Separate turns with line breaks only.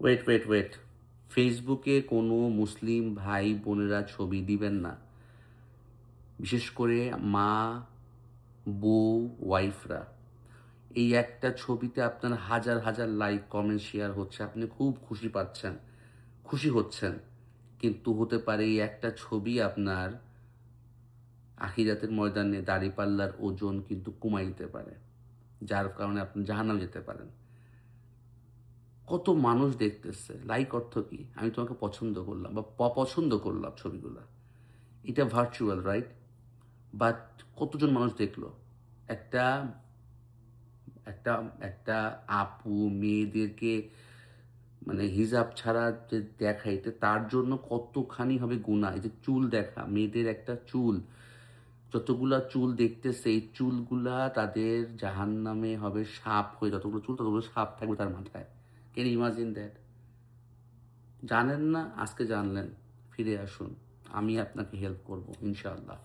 Wait, wait, wait. ফেসবুকে কোনো মুসলিম ভাই বোনেরা ছবি দিবেন না। বিশেষ করে মা, বউ, ওয়াইফরা। এই একটা ছবিতে আপনার হাজার, হাজার লাইক, কমেন্ট, শেয়ার হচ্ছে। আপনি খুব খুশি পাচ্ছেন, খুশি হচ্ছেন। কিন্তু হতে পারে এই একটা ছবি আপনার আখিরাতের ময়দানে দাঁড়িপাল্লার ওজন কিন্তু কমায় দিতে পারে। যার কারণে আপনি জাহান্নামে যেতে পারেন। কত মানুষ দেখতেছে। লাইক অর্থ কি? আমি তোমাকে পছন্দ করলাম বা অপছন্দ করলাম ছবিগুলা। এটা ভার্চুয়াল, রাইট? বাট কতজন মানুষ দেখলো? একটা একটা একটা আপু মেয়েদেরকে মানে হিজাব ছাড়া যে দেখাইতে তার জন্য কতখানি হবে গুনাহ। এই যে চুল দেখা, মেয়েদের একটা চুল, যতগুলা চুল দেখতেছে এই চুলগুলা তাদের জাহান্নামে হবে সাপ হয়ে, যতগুলো চুল ততগুলো সাপ থাকবে তার মাথায়। Can you imagine that? জানেন না, আজকে জানলেন। ফিরে আসুন, আমি আপনাকে হেল্প করব ইনশাআল্লাহ।